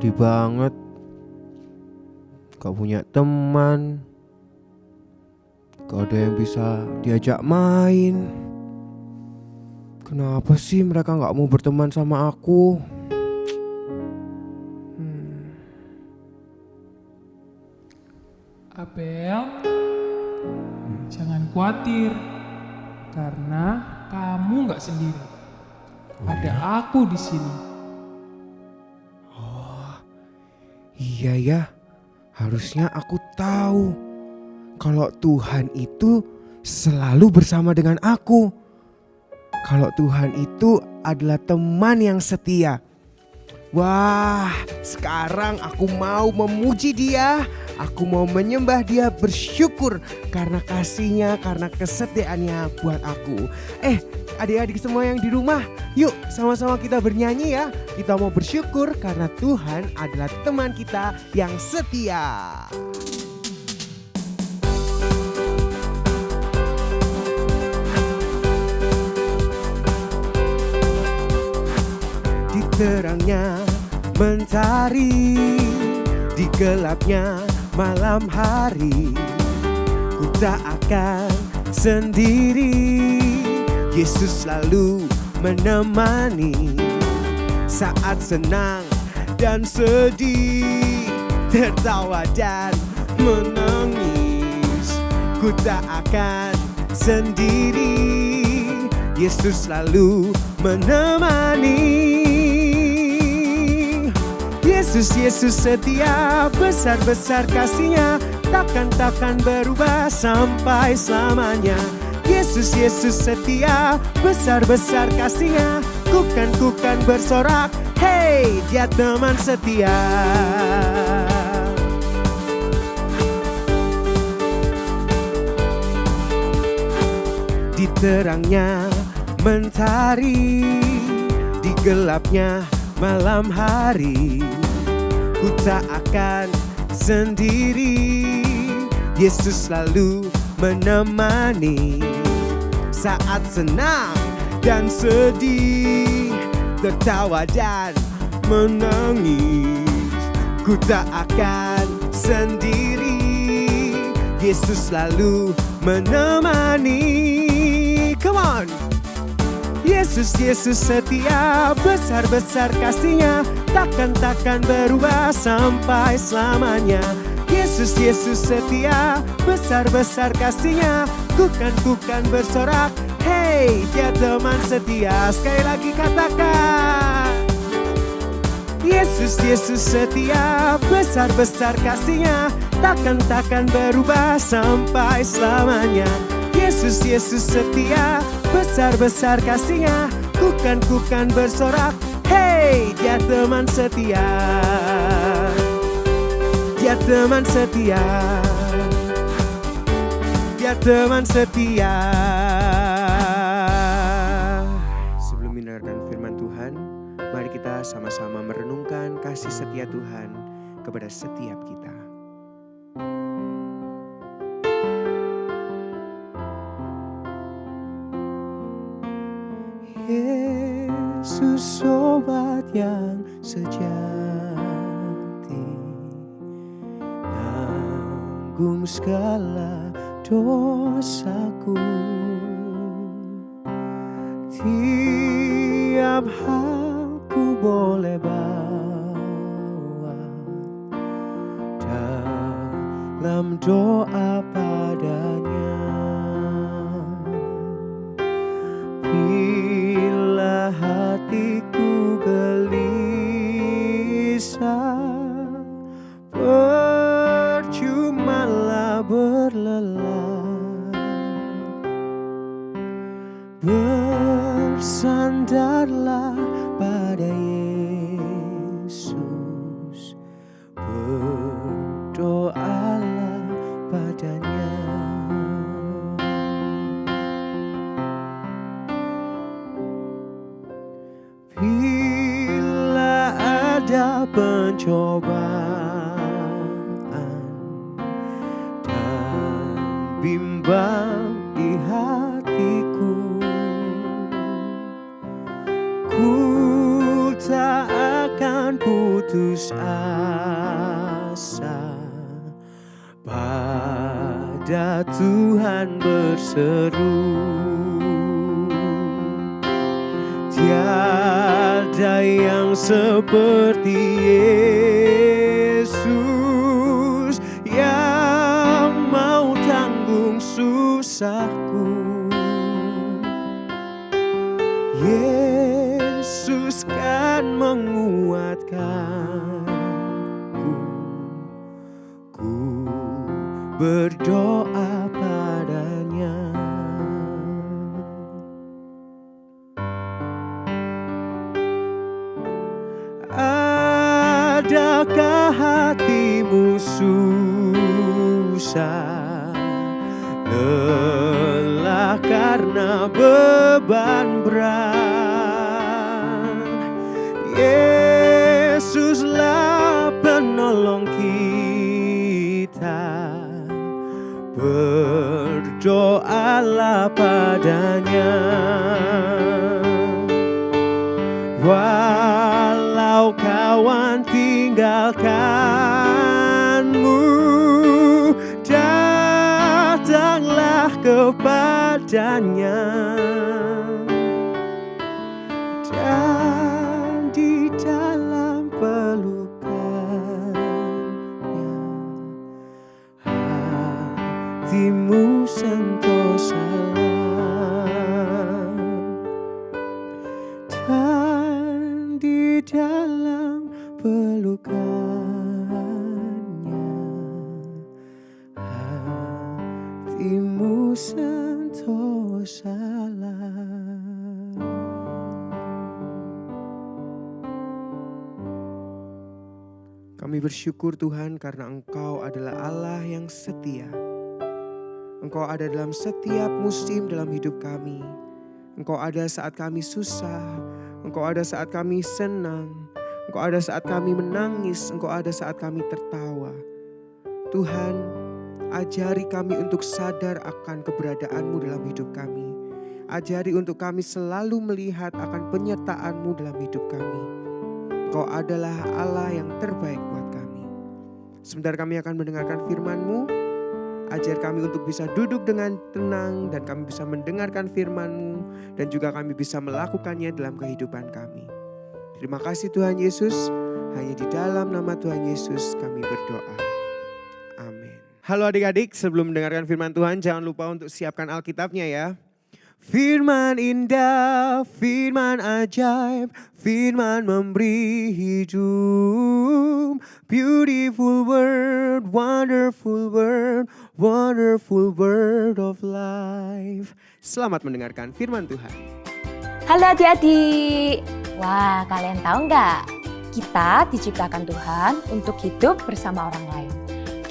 Sedih banget, gak punya teman, gak ada yang bisa diajak main. Kenapa sih mereka gak mau berteman sama aku? Abel, jangan khawatir, karena kamu nggak sendiri. Ada aku di sini. Iya ya, harusnya aku tahu kalau Tuhan itu selalu bersama dengan aku. Kalau Tuhan itu adalah teman yang setia. Wah, sekarang aku mau memuji Dia. Aku mau menyembah Dia, bersyukur karena kasihnya, karena kesetiaannya buat aku. Adik-adik semua yang di rumah, yuk sama-sama kita bernyanyi ya. Kita mau bersyukur karena Tuhan adalah teman kita yang setia. Di terangnya mentari, di gelapnya malam hari, ku tak akan sendiri. Yesus selalu menemani saat senang dan sedih, tertawa dan menangis. Ku tak akan sendiri, Yesus selalu menemani. Yesus setia, besar-besar kasihnya, takkan berubah sampai selamanya. Yesus setia, besar-besar kasihnya, kukan bersorak, hey, Dia teman setia. Di terangnya mentari, di gelapnya malam hari, ku tak akan sendiri. Yesus selalu menemani saat senang dan sedih, tertawa dan menangis. Ku tak akan sendiri, Yesus selalu menemani. Come on! Yesus setia, besar-besar kasihnya, takkan berubah sampai selamanya. Yesus setia, besar-besar kasihnya, kukan bersorak, hey, Dia teman setia. Sekali lagi katakan, Yesus setia, besar-besar kasihnya, takkan berubah sampai selamanya. Yesus setia, besar-besar kasihnya, kukan bersorak, hey, Dia teman setia. Dia teman setia, Dia teman setia. Sebelum mendengarkan firman Tuhan, mari kita sama-sama merenungkan kasih setia Tuhan kepada setiap kita. Yesus sobat yang sejati, nanggung segala dosaku. Tiap hal ku boleh bawa dalam doa padanya. Bila hatiku gelisah, percumalah berlelah, bersandarlah pada Yesus, berdoalah padanya. Bila ada pencobaan dan bimbang di hatiku, ku tak akan jangan putus asa, pada Tuhan berseru. Tiada yang seperti Yesus yang mau tanggung susahku. Yesus kan menguatkanku. Ku berdoa padanya. Adakah hatimu susah, lelah karena beban berat? Yesuslah penolong kita, berdoalah padanya. Walau kawan tinggalkanmu, datanglah kepadanya, dan di dalam pelukannya hatimu sentosalah. Dan di dalam pelukannya hatimu sentosalah. Kami bersyukur Tuhan karena Engkau adalah Allah yang setia. Engkau ada dalam setiap musim dalam hidup kami. Engkau ada saat kami susah, Engkau ada saat kami senang, Engkau ada saat kami menangis, Engkau ada saat kami tertawa. Tuhan, ajari kami untuk sadar akan keberadaan-Mu dalam hidup kami. Ajari untuk kami selalu melihat akan penyertaan-Mu dalam hidup kami. Engkau adalah Allah yang terbaik buat kami. Sebentar kami akan mendengarkan firman-Mu. Ajar kami untuk bisa duduk dengan tenang dan kami bisa mendengarkan firman-Mu dan juga kami bisa melakukannya dalam kehidupan kami. Terima kasih Tuhan Yesus, hanya di dalam nama Tuhan Yesus kami berdoa. Amin. Halo adik-adik, sebelum mendengarkan firman Tuhan jangan lupa untuk siapkan Alkitabnya ya. Firman indah, firman ajaib, firman memberi hidup. Beautiful word, wonderful word of life. Selamat mendengarkan firman Tuhan. Halo adik-adik. Wah, kalian tahu nggak? Kita diciptakan Tuhan untuk hidup bersama orang lain.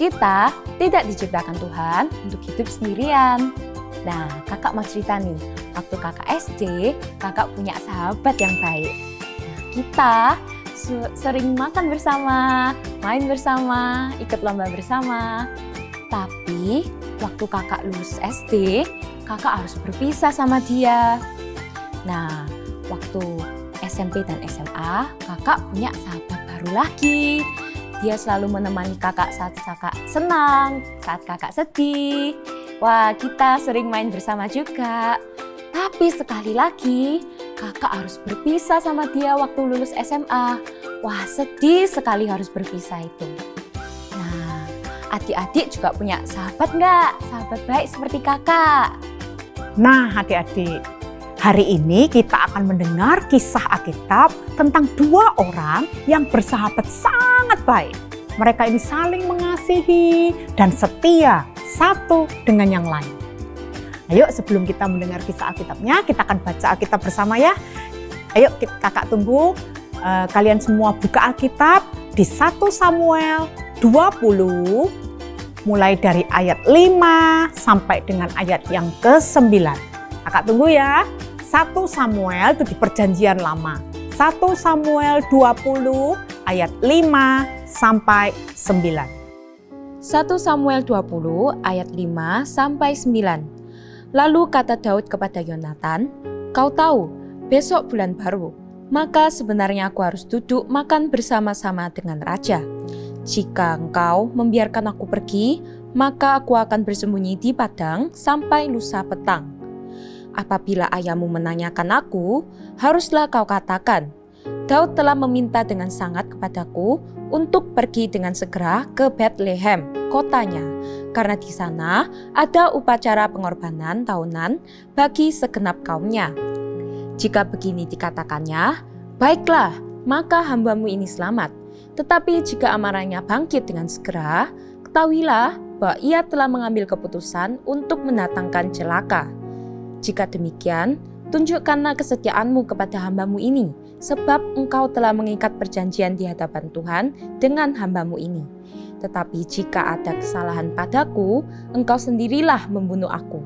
Kita tidak diciptakan Tuhan untuk hidup sendirian. Nah, kakak mau cerita nih, waktu kakak SD, kakak punya sahabat yang baik. Nah, kita sering makan bersama, main bersama, ikut lomba bersama. Tapi, waktu kakak lulus SD, kakak harus berpisah sama dia. Nah, waktu SMP dan SMA, kakak punya sahabat baru lagi. Dia selalu menemani kakak saat kakak senang, saat kakak sedih. Wah, kita sering main bersama juga. Tapi sekali lagi, kakak harus berpisah sama dia waktu lulus SMA. Wah, sedih sekali harus berpisah itu. Nah, adik-adik juga punya sahabat nggak? Sahabat baik seperti kakak. Nah, adik-adik, hari ini kita akan mendengar kisah Alkitab tentang dua orang yang bersahabat sangat baik. Mereka ini saling mengasihi dan setia satu dengan yang lain. Ayo sebelum kita mendengar kisah Alkitabnya, kita akan baca Alkitab bersama ya. Ayo kakak tunggu kalian semua buka Alkitab di 1 Samuel 20 mulai dari ayat 5 sampai dengan ayat yang ke-9. Kakak tunggu ya. 1 Samuel itu di perjanjian lama. 1 Samuel 20 ayat 5 sampai 9. 1 Samuel 20 ayat 5 sampai 9. Lalu kata Daud kepada Yonatan, "Kau tahu, besok bulan baru, maka sebenarnya aku harus duduk makan bersama-sama dengan raja. Jika engkau membiarkan aku pergi, maka aku akan bersembunyi di padang sampai lusa petang. Apabila ayahmu menanyakan aku, haruslah kau katakan, Daud telah meminta dengan sangat kepadaku untuk pergi dengan segera ke Bethlehem, kotanya, karena di sana ada upacara pengorbanan tahunan bagi segenap kaumnya. Jika begini dikatakannya, baiklah, maka hambamu ini selamat. Tetapi jika amarahnya bangkit dengan segera, ketahuilah bahwa ia telah mengambil keputusan untuk mendatangkan celaka. Jika demikian, tunjukkanlah kesetiaanmu kepada hambamu ini, sebab engkau telah mengikat perjanjian di hadapan Tuhan dengan hambamu ini. Tetapi jika ada kesalahan padaku, engkau sendirilah membunuh aku.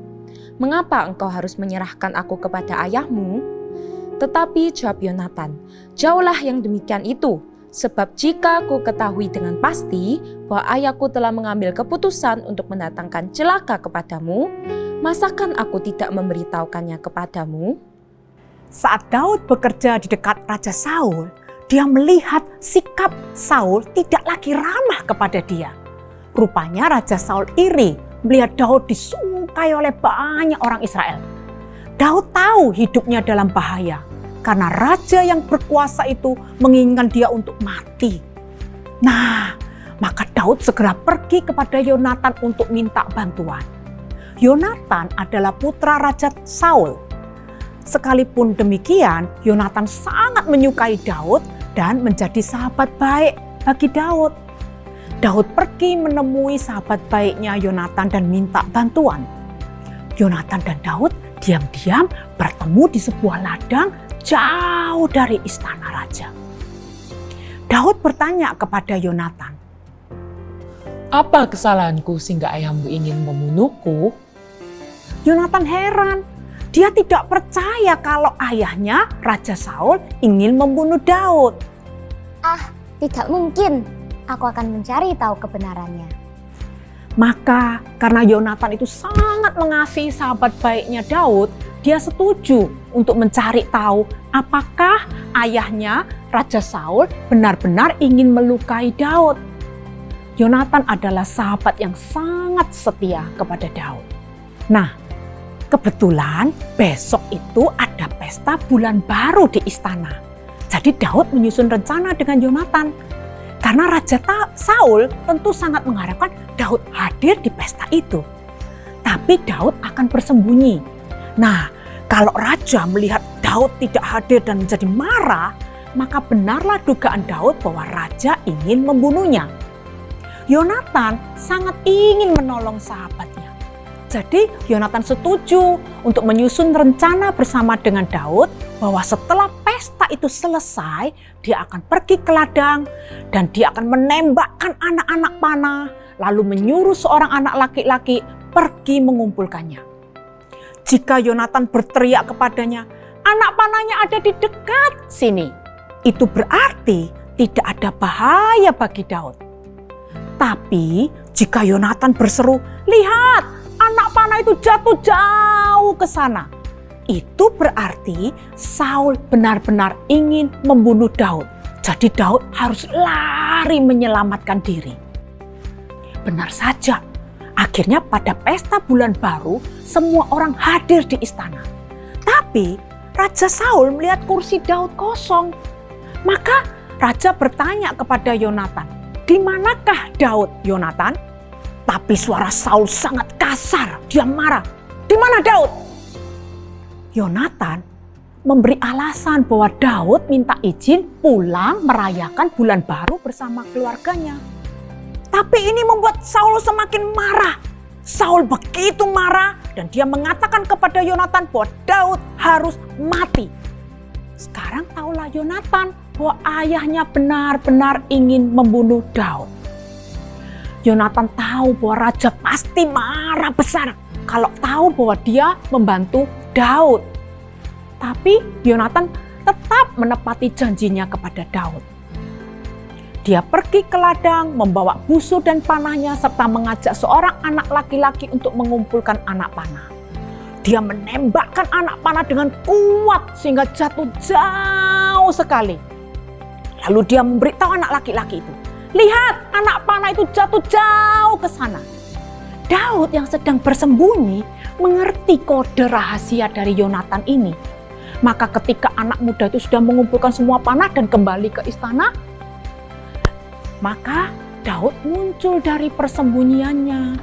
Mengapa engkau harus menyerahkan aku kepada ayahmu? Tetapi jawab Yonatan, jauhlah yang demikian itu, sebab jika aku ketahui dengan pasti bahwa ayahku telah mengambil keputusan untuk mendatangkan celaka kepadamu, masakan aku tidak memberitahukannya kepadamu? Saat Daud bekerja di dekat Raja Saul, dia melihat sikap Saul tidak lagi ramah kepada dia. Rupanya Raja Saul iri melihat Daud disukai oleh banyak orang Israel. Daud tahu hidupnya dalam bahaya karena raja yang berkuasa itu menginginkan dia untuk mati. Nah, maka Daud segera pergi kepada Yonatan untuk minta bantuan. Yonatan adalah putra Raja Saul. Sekalipun demikian, Yonatan sangat menyukai Daud dan menjadi sahabat baik bagi Daud. Daud pergi menemui sahabat baiknya Yonatan dan minta bantuan. Yonatan dan Daud diam-diam bertemu di sebuah ladang jauh dari istana raja. Daud bertanya kepada Yonatan, Apa kesalahanku sehingga ayahmu ingin membunuhku? Yonatan heran. Dia tidak percaya kalau ayahnya, Raja Saul, ingin membunuh Daud. Tidak mungkin. Aku akan mencari tahu kebenarannya. Maka karena Yonatan itu sangat mengasihi sahabat baiknya Daud, dia setuju untuk mencari tahu apakah ayahnya, Raja Saul, benar-benar ingin melukai Daud. Yonatan adalah sahabat yang sangat setia kepada Daud. Nah, kebetulan besok itu ada pesta bulan baru di istana. Jadi Daud menyusun rencana dengan Yonatan. Karena Raja Saul tentu sangat mengharapkan Daud hadir di pesta itu. Tapi Daud akan bersembunyi. Nah, kalau Raja melihat Daud tidak hadir dan menjadi marah, maka benarlah dugaan Daud bahwa Raja ingin membunuhnya. Yonatan sangat ingin menolong sahabatnya. Jadi Yonatan setuju untuk menyusun rencana bersama dengan Daud bahwa setelah pesta itu selesai, dia akan pergi ke ladang dan dia akan menembakkan anak-anak panah, lalu menyuruh seorang anak laki-laki pergi mengumpulkannya. Jika Yonatan berteriak kepadanya, anak panahnya ada di dekat sini, itu berarti tidak ada bahaya bagi Daud. Tapi jika Yonatan berseru, lihat, anak panah itu jatuh jauh ke sana, itu berarti Saul benar-benar ingin membunuh Daud. Jadi Daud harus lari menyelamatkan diri. Benar saja, akhirnya pada pesta bulan baru semua orang hadir di istana. Tapi Raja Saul melihat kursi Daud kosong. Maka Raja bertanya kepada Yonatan, di manakah Daud, Yonatan? Tapi suara Saul sangat kasar, dia marah. Di mana Daud? Yonatan memberi alasan bahwa Daud minta izin pulang merayakan bulan baru bersama keluarganya. Tapi ini membuat Saul semakin marah. Saul begitu marah dan dia mengatakan kepada Yonatan bahwa Daud harus mati. Sekarang tahulah Yonatan bahwa ayahnya benar-benar ingin membunuh Daud. Yonatan tahu bahwa raja pasti marah besar kalau tahu bahwa dia membantu Daud. Tapi Yonatan tetap menepati janjinya kepada Daud. Dia pergi ke ladang, membawa busur dan panahnya serta mengajak seorang anak laki-laki untuk mengumpulkan anak panah. Dia menembakkan anak panah dengan kuat sehingga jatuh jauh jauh sekali. Lalu dia memberitahu anak laki-laki itu, lihat, anak panah itu jatuh jauh ke sana. Daud yang sedang bersembunyi mengerti kode rahasia dari Yonatan ini. Maka ketika anak muda itu sudah mengumpulkan semua panah dan kembali ke istana, maka Daud muncul dari persembunyiannya.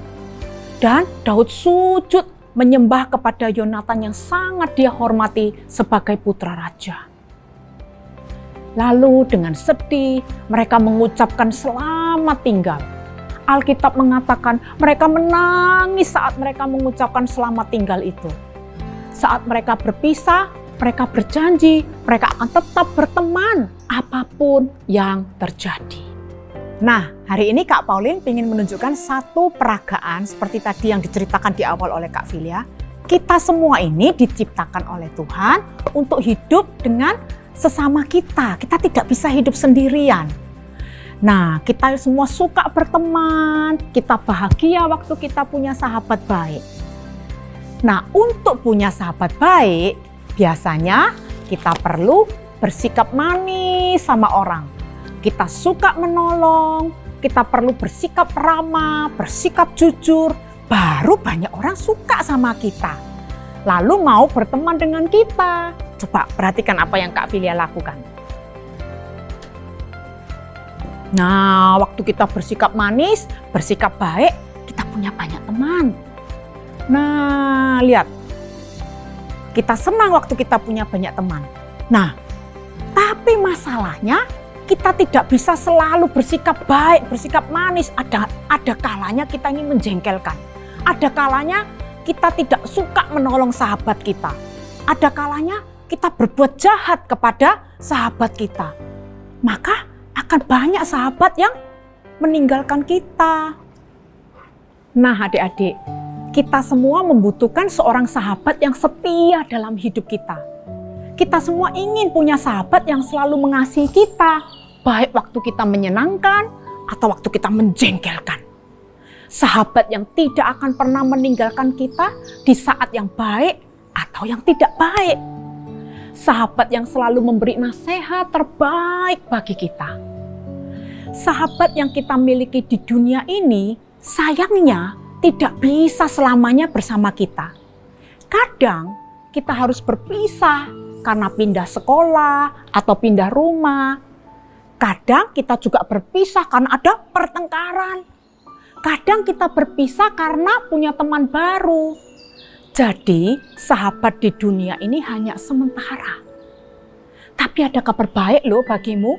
Dan Daud sujud menyembah kepada Yonatan yang sangat dia hormati sebagai putra raja. Lalu dengan sedih mereka mengucapkan selamat tinggal. Alkitab mengatakan mereka menangis saat mereka mengucapkan selamat tinggal itu. Saat mereka berpisah, mereka berjanji mereka akan tetap berteman apapun yang terjadi. Nah, hari ini Kak Pauline ingin menunjukkan satu peragaan seperti tadi yang diceritakan di awal oleh Kak Filia. Kita semua ini diciptakan oleh Tuhan untuk hidup dengan sesama kita. Kita tidak bisa hidup sendirian. Nah, kita semua suka berteman, kita bahagia waktu kita punya sahabat baik. Nah, untuk punya sahabat baik, biasanya kita perlu bersikap manis sama orang. Kita suka menolong, kita perlu bersikap ramah, bersikap jujur, baru banyak orang suka sama kita. Lalu mau berteman dengan kita. Coba perhatikan apa yang Kak Filia lakukan. Nah, waktu kita bersikap manis, bersikap baik, kita punya banyak teman. Nah, lihat. Kita senang waktu kita punya banyak teman. Nah, tapi masalahnya kita tidak bisa selalu bersikap baik, bersikap manis. Ada kalanya kita ingin menjengkelkan. Ada kalanya kita tidak suka menolong sahabat kita. Ada kalanya kita berbuat jahat kepada sahabat kita. Maka akan banyak sahabat yang meninggalkan kita. Nah, adik-adik, kita semua membutuhkan seorang sahabat yang setia dalam hidup kita. Kita semua ingin punya sahabat yang selalu mengasihi kita, baik waktu kita menyenangkan atau waktu kita menjengkelkan. Sahabat yang tidak akan pernah meninggalkan kita di saat yang baik atau yang tidak baik. Sahabat yang selalu memberi nasihat terbaik bagi kita. Sahabat yang kita miliki di dunia ini, sayangnya tidak bisa selamanya bersama kita. Kadang kita harus berpisah karena pindah sekolah atau pindah rumah. Kadang kita juga berpisah karena ada pertengkaran. Kadang kita berpisah karena punya teman baru. Jadi sahabat di dunia ini hanya sementara. Tapi ada kabar baik loh bagimu.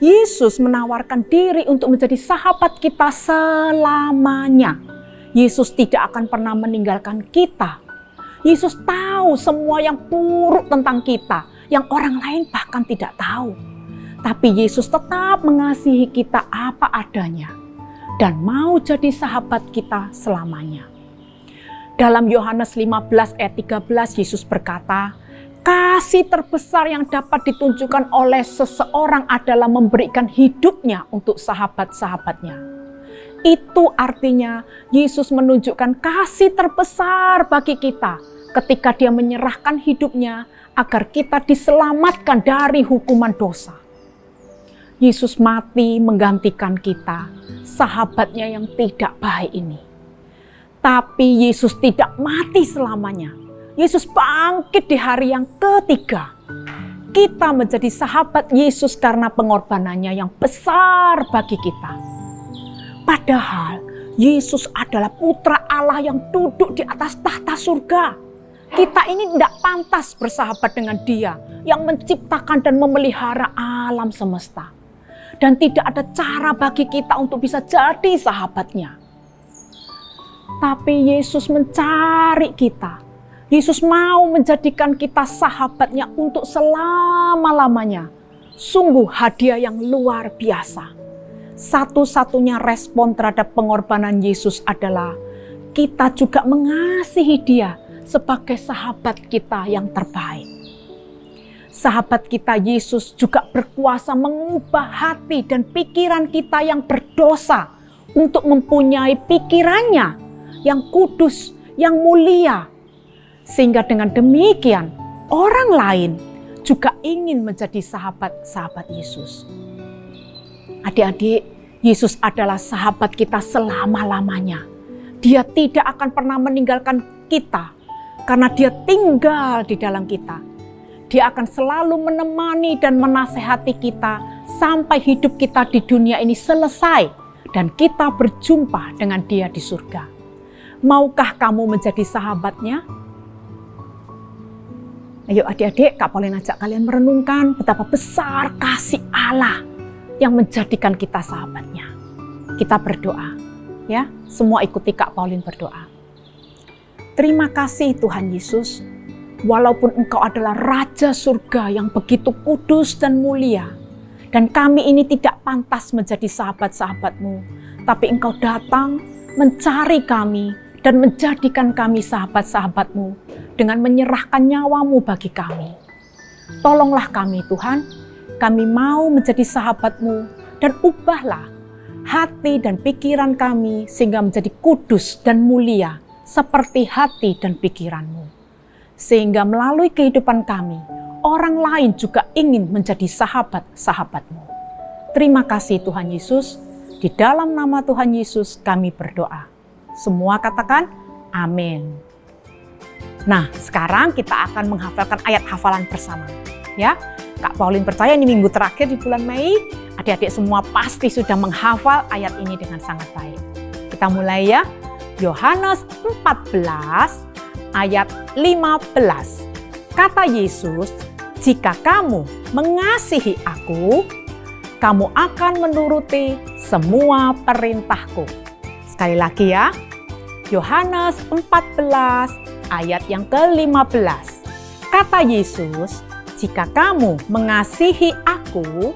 Yesus menawarkan diri untuk menjadi sahabat kita selamanya. Yesus tidak akan pernah meninggalkan kita. Yesus tahu semua yang buruk tentang kita, yang orang lain bahkan tidak tahu. Tapi Yesus tetap mengasihi kita apa adanya dan mau jadi sahabat kita selamanya. Dalam Yohanes 15 ayat 13 Yesus berkata, kasih terbesar yang dapat ditunjukkan oleh seseorang adalah memberikan hidupnya untuk sahabat-sahabatnya. Itu artinya Yesus menunjukkan kasih terbesar bagi kita ketika dia menyerahkan hidupnya agar kita diselamatkan dari hukuman dosa. Yesus mati menggantikan kita, sahabatnya yang tidak baik ini. Tapi Yesus tidak mati selamanya. Yesus bangkit di hari yang ketiga. Kita menjadi sahabat Yesus karena pengorbanannya yang besar bagi kita. Padahal Yesus adalah putra Allah yang duduk di atas tahta surga. Kita ini tidak pantas bersahabat dengan Dia yang menciptakan dan memelihara alam semesta. Dan tidak ada cara bagi kita untuk bisa jadi sahabatnya. Tapi Yesus mencari kita. Yesus mau menjadikan kita sahabatnya untuk selama-lamanya. Sungguh hadiah yang luar biasa. Satu-satunya respon terhadap pengorbanan Yesus adalah kita juga mengasihi Dia sebagai sahabat kita yang terbaik. Sahabat kita Yesus juga berkuasa mengubah hati dan pikiran kita yang berdosa untuk mempunyai pikirannya yang kudus, yang mulia. Sehingga dengan demikian orang lain juga ingin menjadi sahabat-sahabat Yesus. Adik-adik, Yesus adalah sahabat kita selama-lamanya. Dia tidak akan pernah meninggalkan kita karena dia tinggal di dalam kita. Dia akan selalu menemani dan menasehati kita sampai hidup kita di dunia ini selesai dan kita berjumpa dengan dia di surga. Maukah kamu menjadi sahabatnya? Ayo adik-adik, Kak Pauline ajak kalian merenungkan betapa besar kasih Allah yang menjadikan kita sahabatnya. Kita berdoa, ya. Semua ikuti Kak Pauline berdoa. Terima kasih Tuhan Yesus, walaupun Engkau adalah Raja surga yang begitu kudus dan mulia, dan kami ini tidak pantas menjadi sahabat-sahabat-Mu, tapi Engkau datang mencari kami dan menjadikan kami sahabat-sahabat-Mu dengan menyerahkan nyawa-Mu bagi kami. Tolonglah kami Tuhan, kami mau menjadi sahabat-Mu dan ubahlah hati dan pikiran kami sehingga menjadi kudus dan mulia seperti hati dan pikiran-Mu. Sehingga melalui kehidupan kami, orang lain juga ingin menjadi sahabat-sahabat-Mu. Terima kasih Tuhan Yesus, di dalam nama Tuhan Yesus kami berdoa. Semua katakan amin. Nah, sekarang kita akan menghafalkan ayat hafalan bersama. Ya, Kak Pauline percaya ini minggu terakhir di bulan Mei, adik-adik semua pasti sudah menghafal ayat ini dengan sangat baik. Kita mulai ya. Yohanes 14 ayat 15. Kata Yesus, "Jika kamu mengasihi aku, kamu akan menuruti semua perintahku." Sekali lagi ya. Yohanes 14 ayat yang ke-15. Kata Yesus, "Jika kamu mengasihi aku,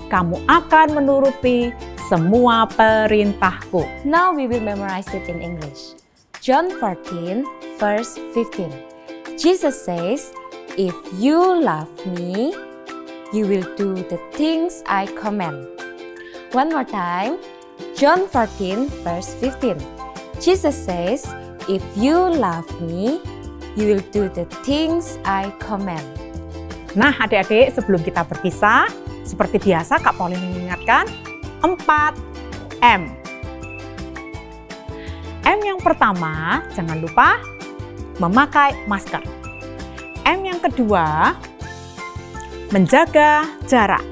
kamu akan menuruti semua perintahku." Now we will memorize it in English. John 14, verse 15. Jesus says, "If you love me, you will do the things I command." One more time. John 14, verse 15. Jesus says, "If you love me, you will do the things I command." Nah adik-adik, sebelum kita berpisah, seperti biasa Kak Pauline mengingatkan 4M. M yang pertama, jangan lupa memakai masker. M yang kedua, menjaga jarak.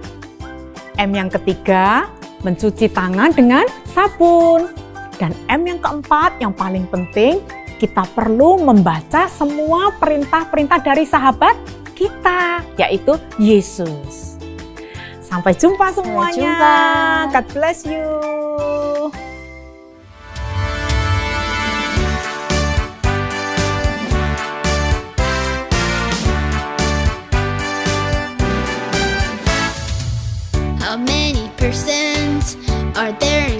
M yang ketiga, mencuci tangan dengan sabun. Dan M yang keempat, yang paling penting, kita perlu membaca semua perintah-perintah dari sahabat kita, yaitu Yesus. Sampai jumpa semuanya. Sampai jumpa. God bless you. How many persons are there